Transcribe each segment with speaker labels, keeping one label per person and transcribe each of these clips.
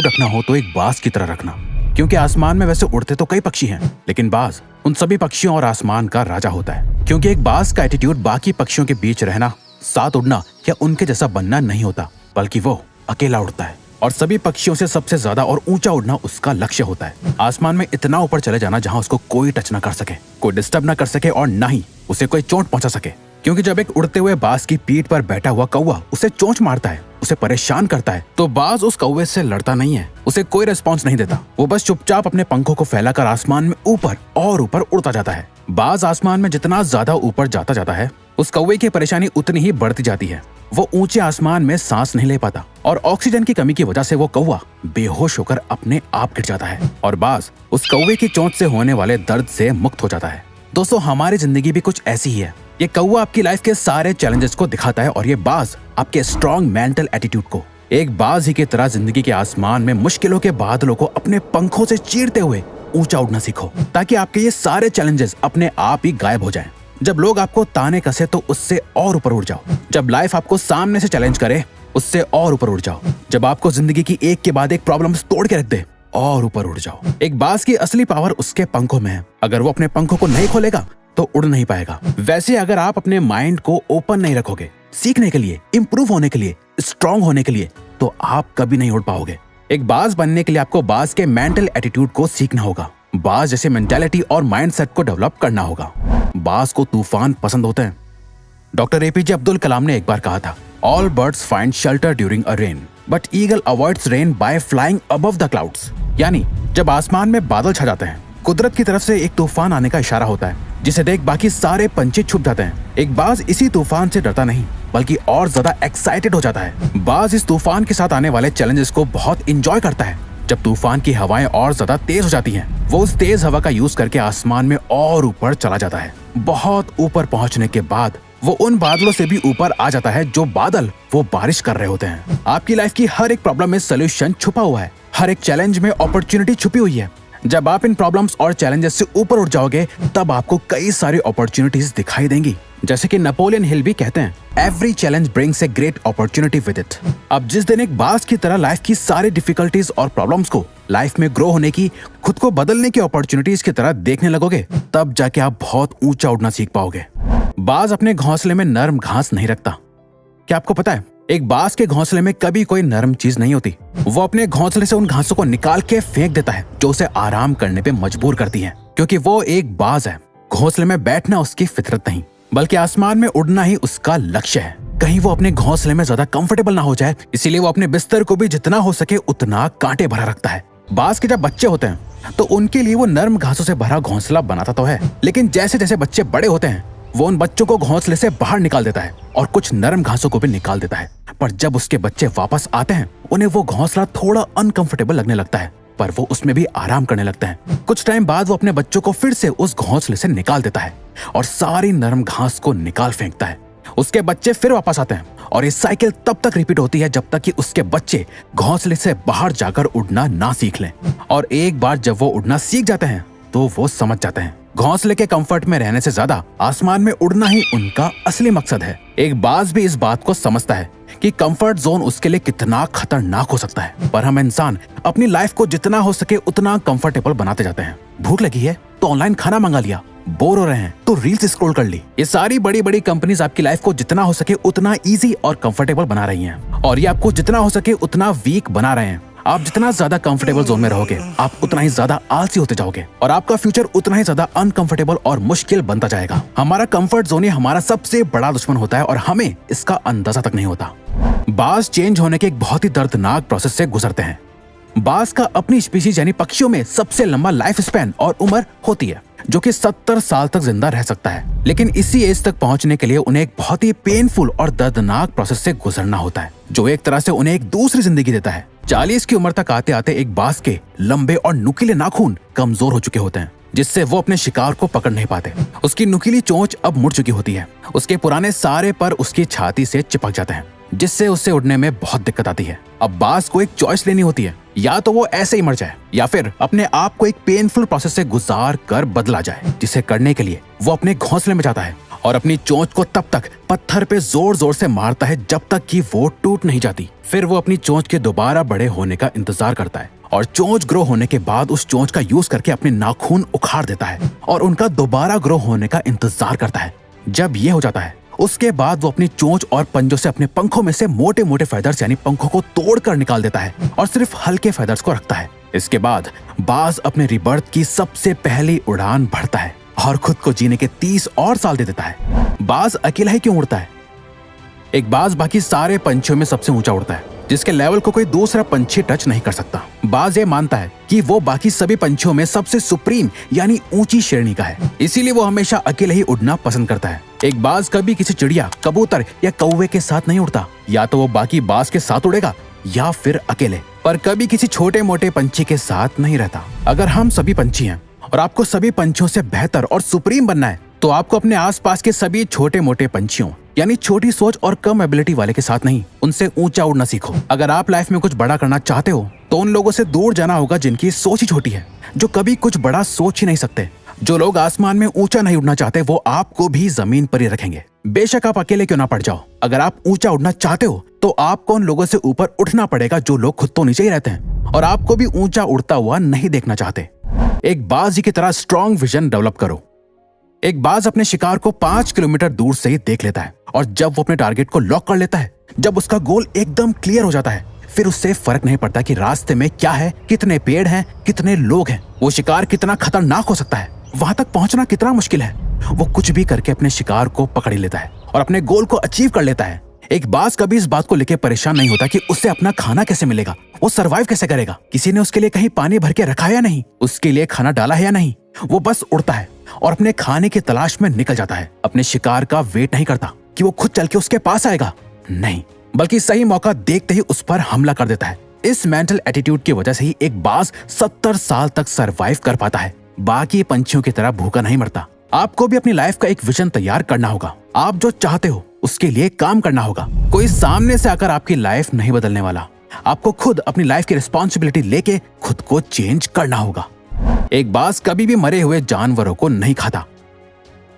Speaker 1: रखना हो तो एक बाज की तरह रखना, क्योंकि आसमान में वैसे उड़ते तो कई पक्षी हैं, लेकिन बाज उन सभी पक्षियों और आसमान का राजा होता है। क्योंकि एक बाज का एटीट्यूड बाकी पक्षियों के बीच रहना, साथ उड़ना या उनके जैसा बनना नहीं होता, बल्कि वो अकेला उड़ता है और सभी पक्षियों से सबसे ज्यादा और ऊंचा उड़ना उसका लक्ष्य होता है। आसमान में इतना ऊपर चले जाना जहां उसको कोई टच ना कर सके, कोई डिस्टर्ब ना कर सके और ना ही उसे कोई चोट पहुंचा सके। क्योंकि जब एक उड़ते हुए बाज की पीठ पर बैठा हुआ कौवा उसे चोंच मारता है, उसे परेशान करता है, तो बाज उस कौवे से लड़ता नहीं है, उसे कोई रिस्पॉन्स नहीं देता। वो बस चुपचाप अपने पंखों को फैलाकर आसमान में ऊपर और ऊपर उड़ता जाता है। बाज आसमान में जितना ज्यादा ऊपर जाता जाता है, उस कौवे की परेशानी उतनी ही बढ़ती जाती है। वो ऊंचे आसमान में सांस नहीं ले पाता और ऑक्सीजन की कमी की वजह से वो कौवा बेहोश होकर अपने आप गिर जाता है और बाज उस कौवे की चोंच से होने वाले दर्द से मुक्त हो जाता है। दोस्तों, हमारी जिंदगी भी कुछ ऐसी ही है। ये कौवा आपकी लाइफ के सारे चैलेंजेस को दिखाता है और ये बाज आपके स्ट्रॉन्ग मेंटल एटीट्यूड को। एक बाज ही की तरह जिंदगी के आसमान में मुश्किलों के बादलों को अपने पंखों से चीरते हुए ऊंचा उड़ना सीखो, ताकि आपके ये सारे चैलेंजेस अपने आप ही गायब हो जाएं। जब लोग आपको ताने कसे तो उससे और ऊपर उड़ जाओ। जब लाइफ आपको सामने से चैलेंज करे, उससे और ऊपर उड़ जाओ। जब आपको जिंदगी की एक के बाद एक प्रॉब्लम्स तोड़ के रख दे, और ऊपर उड़ जाओ। एक बाज की असली पावर उसके पंखों में है। अगर वो अपने पंखों को नहीं खोलेगा तो उड़ नहीं पाएगा। वैसे अगर आप अपने माइंड को ओपन नहीं रखोगे सीखने के लिए, इंप्रूव होने के लिए, स्ट्रांग होने के लिए, तो आप कभी नहीं उड़ पाओगे। एक बाज बनने के लिए आपको बाज के मेंटल एटीट्यूड को सीखना होगा, बाज जैसे मेंटालिटी और माइंडसेट को डेवलप करना होगा। बाज को तूफान पसंद होते हैं। डॉक्टर एपीजे अब्दुल कलाम ने एक बार कहा था, all birds find shelter during a rain, but eagle avoids rain by flying above the clouds. यानी जब आसमान में बादल छा जाते हैं, कुदरत की तरफ से एक तूफान आने का इशारा होता है, जिसे देख बाकी सारे पंछी छुप जाते हैं। एक बाज इसी तूफान से डरता नहीं, बल्कि और ज्यादा एक्साइटेड हो जाता है। बाज इस तूफान के साथ आने वाले चैलेंजेस को बहुत इंजॉय करता है। जब तूफान की हवाएं और ज्यादा तेज हो जाती हैं, वो उस तेज हवा का यूज करके आसमान में और ऊपर चला जाता है। बहुत ऊपर पहुंचने के बाद वो उन बादलों से भी ऊपर आ जाता है जो बादल वो बारिश कर रहे होते हैं। आपकी लाइफ की हर एक प्रॉब्लम में सोल्यूशन छुपा हुआ है, हर एक चैलेंज में अपॉर्चुनिटी छुपी हुई है। जब आप इन प्रॉब्लम्स और चैलेंजेस से ऊपर उठ जाओगे, तब आपको कई सारी अपॉर्चुनिटीज दिखाई देंगी। जैसे कि नेपोलियन हिल भी कहते हैं, every challenge brings a great opportunity with it. अब जिस दिन एक बाज की तरह लाइफ की सारी डिफिकल्टीज और प्रॉब्लम्स को लाइफ में ग्रो होने की, खुद को बदलने की अपॉर्चुनिटीज की तरह देखने लगोगे, तब जाके आप बहुत ऊंचा उड़ना सीख पाओगे। बाज अपने घोंसले में नरम घास नहीं रखता। क्या आपको पता है, एक बाज के घोंसले में कभी कोई नरम चीज नहीं होती। वो अपने घोंसले से उन घासों को निकाल के फेंक देता है जो उसे आराम करने पे मजबूर करती है, क्योंकि वो एक बाज है। घोंसले में बैठना उसकी फितरत नहीं, बल्कि आसमान में उड़ना ही उसका लक्ष्य है। कहीं वो अपने घोंसले में ज्यादा कंफर्टेबल ना हो जाए, इसीलिए वो अपने बिस्तर को भी जितना हो सके उतना कांटे भरा रखता है। बाज के जब बच्चे होते हैं तो उनके लिए वो नरम घासों से भरा घोंसला बनाता तो है, लेकिन जैसे जैसे बच्चे बड़े होते हैं, वो उन बच्चों को घोंसले से बाहर निकाल देता है और कुछ नरम घासों को भी निकाल देता है। पर जब उसके बच्चे वापस आते हैं, उन्हें वो घोंसला थोड़ा अनकंफर्टेबल लगने लगता है, पर वो उसमें भी आराम करने लगते हैं। कुछ टाइम बाद वो अपने बच्चों को फिर से उस घोंसले से निकाल देता है और सारी नरम घास को निकाल फेंकता है। उसके बच्चे फिर वापस आते हैं और ये साइकिल तब तक रिपीट होती है जब तक कि उसके बच्चे घोंसले से बाहर जाकर उड़ना ना सीख लें। और एक बार जब वो उड़ना सीख जाते हैं तो वो समझ जाते हैं घोंसले के कंफर्ट में रहने से ज्यादा आसमान में उड़ना ही उनका असली मकसद है। एक बाज भी इस बात को समझता है कि कंफर्ट जोन उसके लिए कितना खतरनाक हो सकता है, पर हम इंसान अपनी लाइफ को जितना हो सके उतना कंफर्टेबल बनाते जाते हैं। भूख लगी है तो ऑनलाइन खाना मंगा लिया, बोर हो रहे हैं तो रील्स स्क्रॉल कर ली। ये सारी बड़ी बड़ी कंपनीज आपकी लाइफ को जितना हो सके उतना इजी और कंफर्टेबल बना रही हैं, और ये आपको जितना हो सके उतना वीक बना रहे हैं। आप जितना ज्यादा कंफर्टेबल जोन में रहोगे, आप उतना ही ज्यादा आलसी होते जाओगे और आपका फ्यूचर उतना ही ज्यादा अनकंफर्टेबल और मुश्किल बनता जाएगा। हमारा कंफर्ट जोन ही हमारा सबसे बड़ा दुश्मन होता है और हमें इसका अंदाजा तक नहीं होता। बाज चेंज होने के एक बहुत ही दर्दनाक प्रोसेस से गुजरते हैं। बाज का अपनी स्पीशीज यानी पक्षियों में सबसे लंबा लाइफ स्पैन और उम्र होती है, जो कि 70 साल तक जिंदा रह सकता है। लेकिन इसी एज तक पहुंचने के लिए उन्हें एक बहुत ही पेनफुल और दर्दनाक प्रोसेस से गुजरना होता है, जो एक तरह से उन्हें एक दूसरी जिंदगी देता है। 40 की उम्र तक आते आते एक बाज के लंबे और नुकीले नाखून कमजोर हो चुके होते हैं, जिससे वो अपने शिकार को पकड़ नहीं पाते। उसकी नुकीली चोंच अब मुड़ चुकी होती है, उसके पुराने सारे पर उसकी छाती से चिपक जाते हैं, जिससे उससे उड़ने में बहुत दिक्कत आती है। अब बाज को एक चॉइस लेनी होती है, या तो वो ऐसे ही मर जाए या फिर अपने आप को एक पेनफुल प्रोसेस से गुजार कर बदला जाए, जिसे करने के लिए वो अपने घोंसले में जाता है और अपनी चोंच को तब तक पत्थर पे जोर जोर से मारता है जब तक कि वो टूट नहीं जाती। फिर वो अपनी चोंच के दोबारा बड़े होने का इंतजार करता है और चोंच ग्रो होने के बाद उस चोंच का यूज करके अपने नाखून उखाड़ देता है और उनका दोबारा ग्रो होने का इंतजार करता है। जब ये हो जाता है उसके बाद वो अपनी चोंच और पंजों से अपने पंखों में से मोटे मोटे फेदर्स यानी पंखों को तोड़कर निकाल देता है और सिर्फ हल्के फेदर्स को रखता है। इसके बाद बाज अपने रिबर्थ की सबसे पहली उड़ान भरता है और खुद को जीने के 30 और साल दे देता है। बाज अकेला ही क्यों उड़ता है? एक बाज बाकी सारे पंछियों में सबसे ऊंचा उड़ता है, जिसके लेवल को कोई दूसरा पंछी टच नहीं कर सकता। बाज ये मानता है कि वो बाकी सभी पंछियों में सबसे सुप्रीम यानी ऊंची श्रेणी का है, इसीलिए वो हमेशा अकेले ही उड़ना पसंद करता है। एक बाज कभी किसी चिड़िया, कबूतर या कौवे के साथ नहीं उड़ता, या तो वो बाकी बाज के साथ उड़ेगा या फिर अकेले, पर कभी किसी छोटे मोटे पंछी के साथ नहीं रहता। अगर हम सभी पंछी हैं और आपको सभी पंछियों से बेहतर और सुप्रीम बनना है तो आपको अपने आसपास के सभी छोटे मोटे पंछियों यानी छोटी सोच और कम एबिलिटी वाले के साथ नहीं, उनसे ऊंचा उड़ना सीखो। अगर आप लाइफ में कुछ बड़ा करना चाहते हो तो उन लोगों से दूर जाना होगा जिनकी सोच ही छोटी है, जो कभी कुछ बड़ा सोच ही नहीं सकते। जो लोग आसमान में ऊंचा नहीं उड़ना चाहते वो आपको भी जमीन पर ही रखेंगे, बेशक आप अकेले क्यों ना पड़ जाओ। अगर आप ऊंचा उड़ना चाहते हो तो आपको उन लोगों से ऊपर उठना पड़ेगा जो लोग खुद तो नीचे ही रहते हैं और आपको भी ऊंचा उड़ता हुआ नहीं देखना चाहते। एक बाज की तरह स्ट्रॉन्ग विजन डेवलप करो। एक बाज अपने शिकार को 5 किलोमीटर दूर से ही देख लेता है और जब वो अपने टारगेट को लॉक कर लेता है, जब उसका गोल एकदम क्लियर हो जाता है, फिर उससे फर्क नहीं पड़ता कि रास्ते में क्या है, कितने पेड़ हैं, कितने लोग हैं, वो शिकार कितना खतरनाक हो सकता है, वहां तक पहुंचना कितना मुश्किल है। वो कुछ भी करके अपने शिकार को पकड़ लेता है और अपने गोल को अचीव कर लेता है। एक बाज कभी इस बात को लेकर परेशान नहीं होता कि उसे अपना खाना कैसे मिलेगा, वो सरवाइव कैसे करेगा, किसी ने उसके लिए कहीं पानी भर के रखा है या नहीं, उसके लिए खाना डाला है या नहीं। वो बस उड़ता है और अपने खाने की तलाश में निकल जाता है। अपने शिकार का वेट नहीं करता कि वो खुद चल के उसके पास आएगा, नहीं, बल्कि सही मौका देखते ही उस पर हमला कर देता है। इस मेंटल एटीट्यूड की वजह से ही एक बाज 70 साल तक सरवाइव कर पाता है, बाकी पंछियों की तरह भूखा नहीं मरता। आपको भी अपनी लाइफ का एक विजन तैयार करना होगा। आप जो चाहते हो उसके लिए काम करना होगा। कोई सामने से आकर आपकी लाइफ नहीं बदलने वाला, आपको खुद अपनी लाइफ की रिस्पॉन्सिबिलिटी लेके खुद को चेंज करना होगा। एक बाज कभी भी मरे हुए जानवरों को नहीं खाता।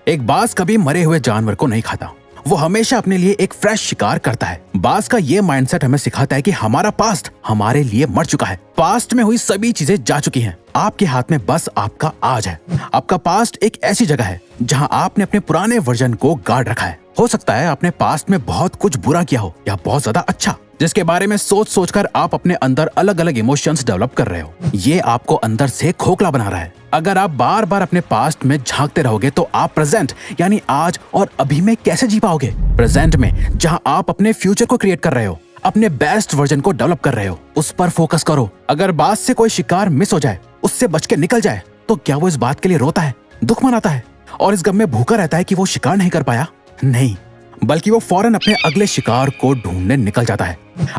Speaker 1: एक बाज कभी मरे हुए जानवर को नहीं खाता, वो हमेशा अपने लिए एक फ्रेश शिकार करता है। बाज का ये माइंडसेट हमें सिखाता है कि हमारा पास्ट हमारे लिए मर चुका है, पास्ट में हुई सभी चीजें जा चुकी हैं, आपके हाथ में बस आपका आज है। आपका पास्ट एक ऐसी जगह है जहां आपने अपने पुराने वर्जन को गार्ड रखा है। हो सकता है आपने पास्ट में बहुत कुछ बुरा किया हो या बहुत ज्यादा अच्छा, जिसके बारे में सोच सोचकर आप अपने अंदर अलग अलग इमोशंस डेवलप कर रहे हो। ये आपको अंदर से खोखला बना रहा है। अगर आप बार बार अपने पास्ट में झांकते रहोगे तो आप प्रेजेंट यानी आज और अभी में कैसे जी पाओगे? प्रेजेंट में जहां आप अपने फ्यूचर को क्रिएट कर रहे हो, अपने बेस्ट वर्जन को डेवलप कर रहे हो, उस पर फोकस करो। अगर बाज से कोई शिकार मिस हो जाए, उससे बच के निकल जाए, तो क्या वो इस बात के लिए रोता है, दुख मनाता है और इस गम में भूखा रहता है कि वो शिकार नहीं कर पाया? नहीं, बल्कि वो फौरन अपने अगले शिकार को ढूंढने निकल जाता है।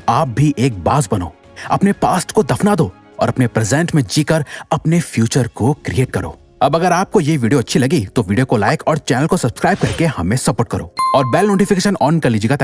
Speaker 1: आप भी एक बाज बनो, अपने पास्ट को दफना दो और अपने प्रेजेंट में जीकर अपने फ्यूचर को क्रिएट करो। अब अगर आपको ये वीडियो अच्छी लगी तो वीडियो को लाइक और चैनल को सब्सक्राइब करके हमें सपोर्ट करो और बेल नोटिफिकेशन ऑन कर लीजिएगा।